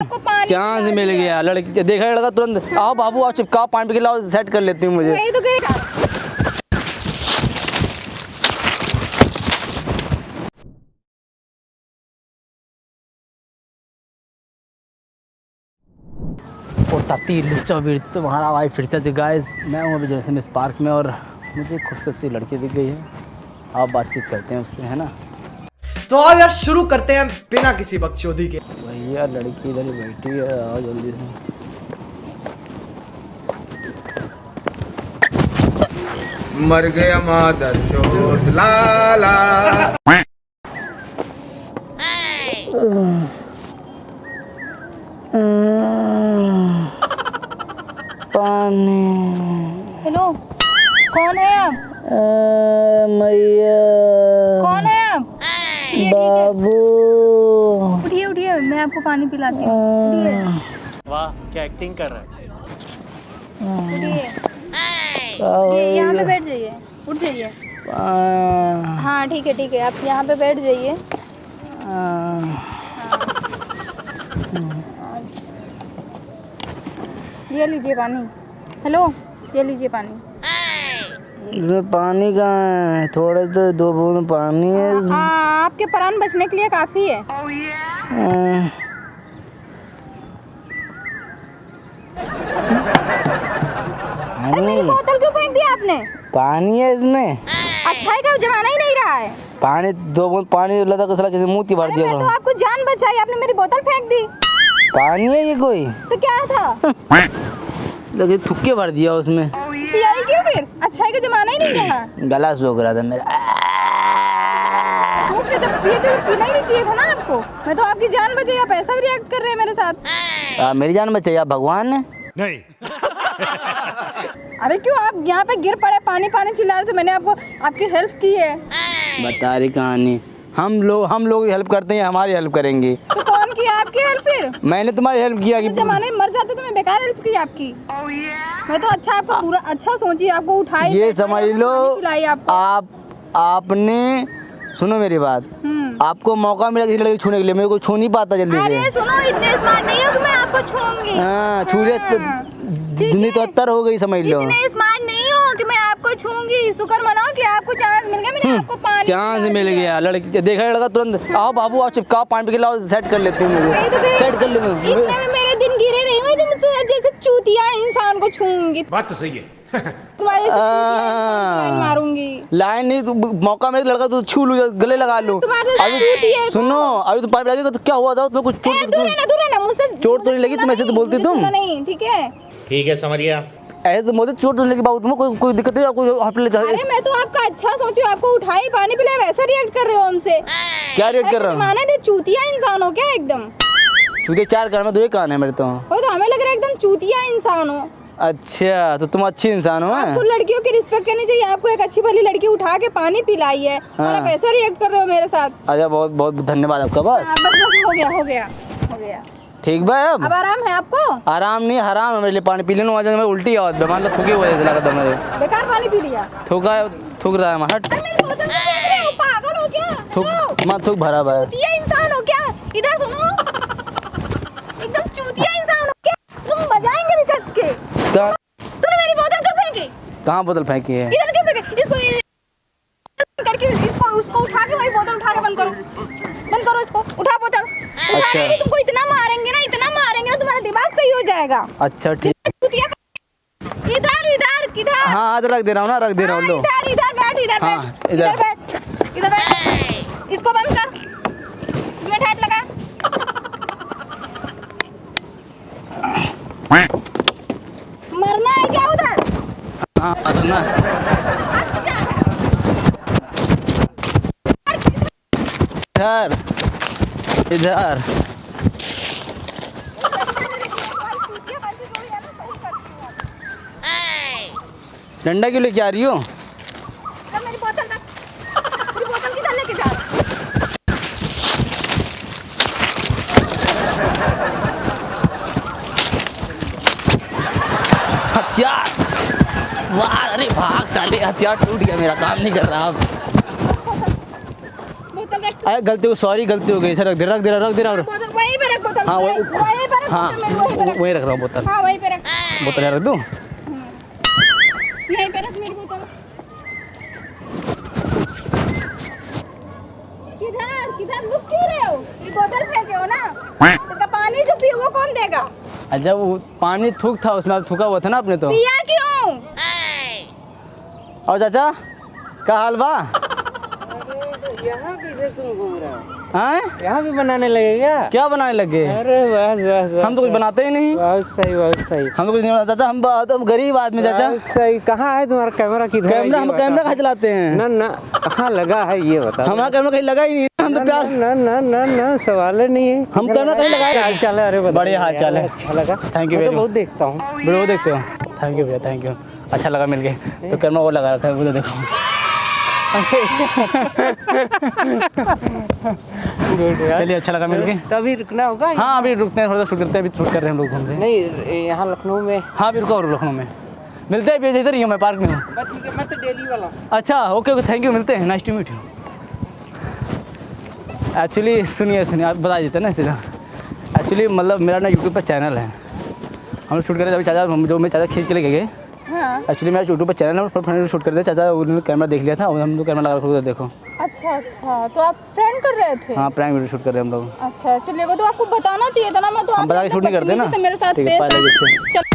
Chance मिल गया, लड़की देखा लड़का तुरंत आओ बाबू आओ चिपकाओ पानी के लाओ सेट कर लेती हूँ मुझे। और ताती लुच्चा भी तुम्हारा भाई फिर से गाइस, मैं हूँ अभी जैसे इस पार्क में और मुझे खूबसूरत सी लड़की दिख गई है। आप बातचीत करते हैं उससे, है ना। तो आज यार शुरू करते हैं बिना किसी बकचोदी के। भैया लड़की इधर ही बैठी है, आओ जल्दी से। मर गया मादर चोट लाला। पानी। हेलो, कौन है आप? मैया। कौन है आप? बाबू। उठिए उठिए, मैं आपको पानी पिलाती हूँ। उठिए। वाह क्या एक्टिंग कर रहा है। उठिए, यहाँ पे बैठ जाइए, उठ जाइए। हाँ ठीक है, आप यहाँ पे बैठ जाइए। ये लीजिए पानी। हेलो, ये लीजिए पानी। इसमें पानी कहाँ है? थोड़े तो दो बूंद पानी है इसमें। आपके प्राण बचने के लिए काफी है। अरे मेरी बोतल क्यों फेंक दी आपने? पानी है इसमें। अच्छाई का जमाना ही नहीं रहा है। पानी दो बूंद पानी लगा तो साला किसी मुंह भर दिया। मैं तो आपको जान बचाई, आपने मेरी बोतल फेंक दी। पानी है ये कोई? तो क्या था? लगे थुक्के भर दिया उसमें। यही क्यों फिर? अच्छाई का जमाना ही नहीं रहा। गला सूख रहा था मेरा। ये तो पीना ही नहीं चाहिए था ना आपको। मैं तो आपकी जान बचाई, आप ऐसा भी रिएक्ट कर रहे हैं मेरे साथ। मेरी जान बचाई आप भगवान ने? नहीं। अरे क्यों आप यहाँ पे गिर पड़े, पानी पानी चिल्ला रहे थे, मैंने आपको आपकी हेल्प की है। बता रही कहानी। हम लोग हेल्प करते हैं, हमारी हेल्प करेंगे। तो कौन किया आपकी हेल्प फिर? मैंने तुम्हारी हेल्प किया कि जमाने में मर जाते तो मैं बेकार हेल्प की आपकी। मैं तो अच्छा आपको पूरा अच्छा सोची, आपको उठाई, ये समझ लो आपने सुनो मेरी बात। आपको मौका मिला किसी लड़की छूने के लिए, मेरे को छू नहीं पाता जल्दी से। अरे सुनो, इतने स्मार्ट नहीं हो कि मैं आपको छूऊंगी। हाँ छूले तो जिंदगी तो अत्तर हो गई समझ लो। इतने स्मार्ट नहीं हो कि मैं आपको छूऊंगी। शुक्र मनाओ कि आपको चांस मिल गया, मैंने आपको पानी चांस मिल गया, लड़की देखा लड़का तुरंत आओ बाबू आओ चिपकाओ पानी के लाओ सेट कर लेती हूँ मुझे। सेट कर लेती हूँ। इतने में मेरे दिन गिरे नहीं हुए जो मैं जैसे चूतिया इंसान को छूऊंगी। बात तो सही है। तुम्हारे मारूंगी। लाइन नहीं मौका मिले लड़का तो छू लूँ, गले लगा लूँ। अभी सुनो, अभी तो पानी पिला तो क्या हुआ था उसमें? कुछ चोट तो नहीं लगी? तुम ऐसे तो बोलती तुम नहीं। ठीक है समझ गया। ऐसे तो बोलते चोट नहीं लगी बाबू, तुम्हें कोई दिक्कत नहीं? अरे मैं तो आपका अच्छा सोची, आपको उठाई पानी पिलाया, वैसे रिएक्ट कर रहे हो हमसे। क्या रिएक्ट कर रहा हूँ? माने चूतिया इंसान हो क्या एकदम? चूतिया चार कान में दो ही कान है मेरे तो। हमें लग रहा है एकदम चूतिया इंसान हो। अच्छा तो तुम अच्छी इंसान हो? आपको लड़कियों की रिस्पेक्ट करनी चाहिए। आपको एक अच्छी भली लड़की उठा के पानी पिलाई है और आप ऐसा रिएक्ट कर रहे हो मेरे साथ। अच्छा बहुत बहुत धन्यवाद आपका। बस हो गया। ठीक भाई। अब आराम है आपको? आराम नहीं हराम है मेरे लिए। पानी पी लेने वजह से उल्टी आवाज मान लो थूकी वजह से लगा था मेरे। बेकार पानी पी लिया। थूक रहा है हट। पागल हो क्या? थूक भरा भाई। चूतिया इंसान हो क्या? इधर सुनो, एकदम चूतिया इंसान हो क्या? तुम बजाएंगे भी कस के। तूने मेरी बोतल क्यों फेंकी? कहाँ बोतल फेंकी है? इधर क्यों फेंकी? इसको करके उसको उठा के वही बोतल उठा के बंद करो इसको। उठा बोतल। अच्छा तुमको इतना मारेंगे ना तुम्हारा दिमाग सही हो जाएगा। अच्छा ठीक। इधर किधर? हाँ रख दे रहा हूँ ना, रख दे रहा हूँ। लो इधर बैठ। इसको बंद कर, इसमें ठेठ लगा। मरना है क्या उधर? हाँ मरना। इधर डंडा क्यों लेके आ रही हो? मेरी बोतल किधर लेके जा रहा है? हथियार। वाह अरे भाग साले, हथियार टूट गया, मेरा काम नहीं कर रहा अब। अरे गलती हो, सॉरी गलती हो गई। सर रख दे रहा। वहीं पे रख बोतल। हाँ वहीं पे हाँ बोतल मेरी वहीं पे रख। वहीं रख रहा हूँ बोतल। हाँ वहीं पे रख। बोतल यहाँ रख दूँ? यहीं पे रख मेरी बोतल। किधर किधर लुक क्यों रहे हो? ये बोतल फेंके हो ना? इसका पानी जो पियो वो कौन देगा? अच्छा वो पानी थूक था उसमें, थूका हुआ था ना आपने तो। पिया क्यों? और चाचा क्या हाल बा? यहाँ कैसे तुम घूम रहे हो? हैं? यहाँ भी बनाने लगेगा? क्या बनाने लगे? अरे बस बस बस, हम तो कुछ बनाते ही नहीं। बहुत सही बहुत सही। हम तो कुछ नहीं बनाते चाचा, हम गरीब आदमी चाचा। बहुत सही। कहाँ है तुम्हारा कैमरा? किधर है कैमरा ये हम बताओ। कैमरा कहाँ चलाते हैं? ना ना कहाँ लगा है ये बताओ। हमारा कैमरा कहीं लगा ही नहीं है, हम तो प्यार। ना ना ना ना सवाल ही नहीं है। हम कैमरा कहीं लगाए। हाल चाल है? अरे बताओ। बढ़िया हाल चाल है। अच्छा लगा। थैंक यू मैं वेरी तो बहुत मच। देखता हूँ। वीडियो देखते हो? थैंक यू भैया, थैंक यू। अच्छा लगा मिल के। तो कैमरा वो लगा रखा है, वो तो देखो। चलिए अच्छा लगा मिल के। तभी रुकना होगा? हाँ अभी रुकते हैं, थोड़ा सा शूट करते हैं, अभी शूट कर रहे हैं हम लोग घूम रहे हैं। नहीं यहाँ लखनऊ में। हाँ अभी रुको और लखनऊ में मिलते हैं, इधर ही हूँ मैं, पार्क में हूँ। बस ठीक है, मैं तो डेली वाला हूँ। अच्छा ओके ओके थैंक यू, मिलते हैं, nice to meet you. Actually सुनिए आप बता देते हैं ना सीधा। एक्चुअली मतलब मेरा ना यूट्यूब पर चैनल है, हम लोग शूट कर रहे थे अभी। चाचा जो मैं चाचा खींच के लेके गए। हाँ। एक्चुअली मेरा यूट्यूब पर चैनल है, फ्रेंड शूट कर रहे थे। चाचा उन्होंने कैमरा देख लिया था और हम लोग कैमरा लगा रखा था, देखो। अच्छा अच्छा, तो आप फ्रेंड कर रहे थे? हाँ प्रैंक वीडियो शूट कर रहे हैं हम लोग। अच्छा चलिए, वो तो आपको बताना चाहिए था ना। मैं तो हम बता के शूट नहीं करते ना। मेरे साथ ठीक है, पेश पहले देखते हैं। चल